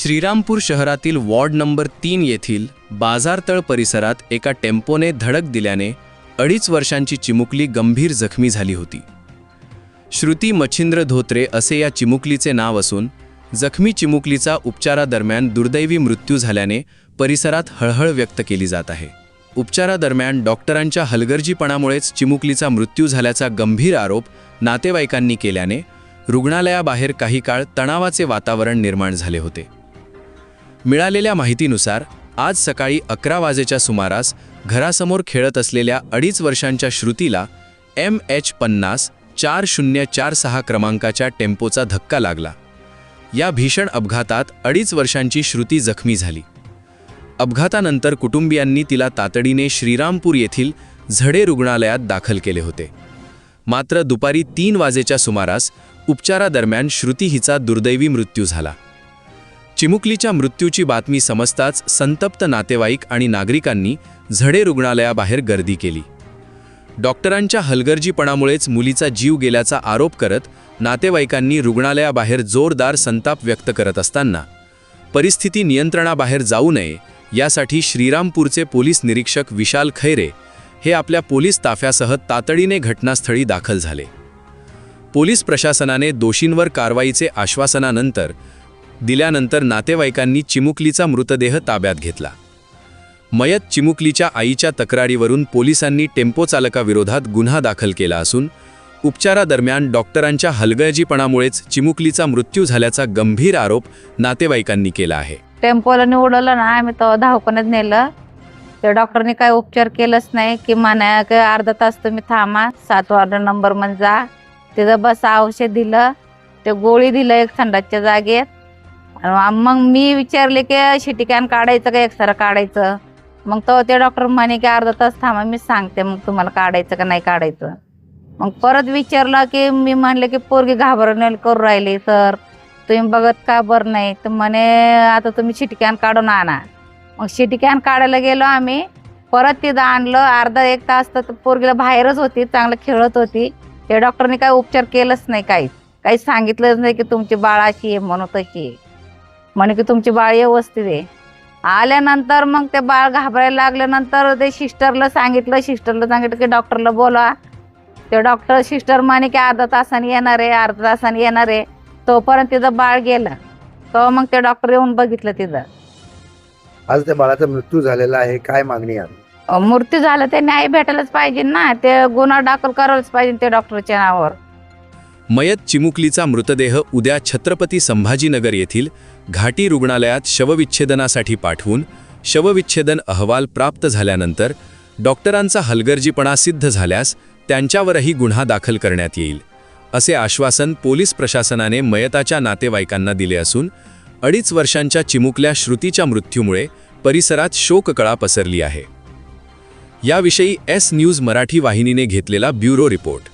श्रीरामपूर शहरातील ward number 3 येथील बाजारतळ परिसरात एका टेम्पोने धडक दिल्याने 2.5 वर्षांची चिमुकली गंभीर जखमी झाली होती. श्रुती मच्छिंद्र धोत्रे असे या चिमुकलीचे नाव असून जखमी चिमुकलीचा उपचारादरम्यान दुर्दैवी मृत्यू झाल्याने परिसरात हळहळ व्यक्त केली जात आहे. उपचारादरम्यान डॉक्टरांच्या हलगर्जीपणामुळेच चिमुकलीचा मृत्यू झाल्याचा गंभीर आरोप नातेवाईकांनी केल्याने रुग्णालयाबाहेर काही काळ तणावाचे वातावरण निर्माण झाले होते. मिळालेल्या माहितीनुसार आज सकाळी 11 वाजेच्या सुमारास घरासमोर खेळत असलेल्या 2.5 वर्षांच्या श्रुतीला MH50 4046 क्रमांकाच्या टेम्पोचा धक्का लागला. या भीषण अपघातात 2.5 वर्षांची श्रुती जखमी झाली. अपघातानंतर कुटुंबियांनी तिला तातडीने श्रीरामपूर येथील झडे रुग्णालयात दाखल केले होते. मात्र दुपारी 3 वाजेच्या सुमारास उपचारादरम्यान श्रुती हिचा दुर्दैवी मृत्यू झाला. चिमुकलीच्या मृत्यूची बातमी समजताच संतप्त नातेवाईक आणि नागरिकांनी झडे रुग्णालयाबाहेर गर्दी केली. डॉक्टरांच्या हलगर्जीपणामुळेच मुलीचा जीव गेल्याचा आरोप करत नातेवाईकांनी रुग्णालयाबाहेर जोरदार संताप व्यक्त करत असताना परिस्थिती नियंत्रणाबाहेर जाऊ नये यासाठी श्रीरामपूरचे पोलीस निरीक्षक विशाल खैरे हे आपल्या पोलीस ताफ्यासह तातडीने घटनास्थळी दाखल झाले. पोलीस प्रशासनाने दोषींवर कारवाईचे आश्वासनानंतर दिल्यानंतर नातेवाईकांनी चिमुकलीचा मृतदेह ताब्यात घेतला. मयत चिमुकलीच्या आईच्या तक्रारीवरून पोलिसांनी टेम्पो चालकाविरोधात गुन्हा दाखल केला असून उपचारादरम्यान डॉक्टरांच्या हलगर्जीपणामुळेच चिमुकलीचा मृत्यू झाल्याचा गंभीर आरोप नातेवाईकांनी केला आहे. टेम्पोला निवडलं ना, आम्ही तो दवाखान्यात नेलं. त्या डॉक्टरने काय उपचार केलंच नाही की म्हणा की अर्धा तास तुम्ही थांबा, 7 वॉर्ड नंबरमध्ये जा, तिथं बस औषध दिलं, ते गोळी दिलं एक थंडाच्या जागेत. मग मी विचारले की सिटी स्कॅन काढायचं का एक्सरे काढायचं. मग तो ते डॉक्टर म्हणे की अर्धा तास थांबा, मी सांगते मग तुम्हाला काढायचं का नाही काढायचं. मग परत विचारलं की मी म्हणले की पोरगी घाबरण्याला करू राहिली, तर तुम्ही बघत का बरं नाही. तर म्हणे आता तुम्ही सिटी स्कॅन काढून आणा. मग सिटी स्कॅन काढायला गेलो आम्ही, परत तिथं आणलं. अर्धा 1 तास तर पोरगीला बाहेरच होती, चांगलं खेळत होती. ते डॉक्टरने काय उपचार केलंच नाही, काही सांगितलंच नाही की तुमची बाळ अशी आहे म्हणून तशी आहे, म्हणे की तुमची बाळ व्यवस्थित आहे. आल्यानंतर मग ते बाळ घाबरायला लागल्यानंतर ते सिस्टरला सांगितलं की डॉक्टरला बोलवा. ते डॉक्टर सिस्टर म्हणे की अर्धा तासाने येणार आहे. तोपर्यंत तिथं बाळ गेलं. तो मग ते डॉक्टर येऊन बघितलं तिथं. आज त्या बाळाचा मृत्यू झालेला आहे, काय मागणी आहे? मृत्यू झाला ते न्याय भेटायलाच पाहिजे ना, ते गुन्हा दाखल करायलाच पाहिजे ते डॉक्टरच्या नावावर. मयत चिमुकलीचा मृतदेह उद्या छत्रपती संभाजीनगर येथील घाटी रुग्णालयात शवविच्छेदनासाठी पाठवून शवविच्छेदन अहवाल प्राप्त झाल्यानंतर डॉक्टरांचा हलगर्जीपणा सिद्ध झाल्यास त्यांच्यावरही गुन्हा दाखल करण्यात येईल, असे आश्वासन पोलीस प्रशासनाने मयताच्या नातेवाईकांना दिले असून 2.5 वर्षांच्या चिमुकल्या श्रुतीच्या मृत्यूमुळे परिसरात शोककळा पसरली आहे. याविषयी S न्यूज मराठी वाहिनीने घेतलेला ब्युरो रिपोर्ट.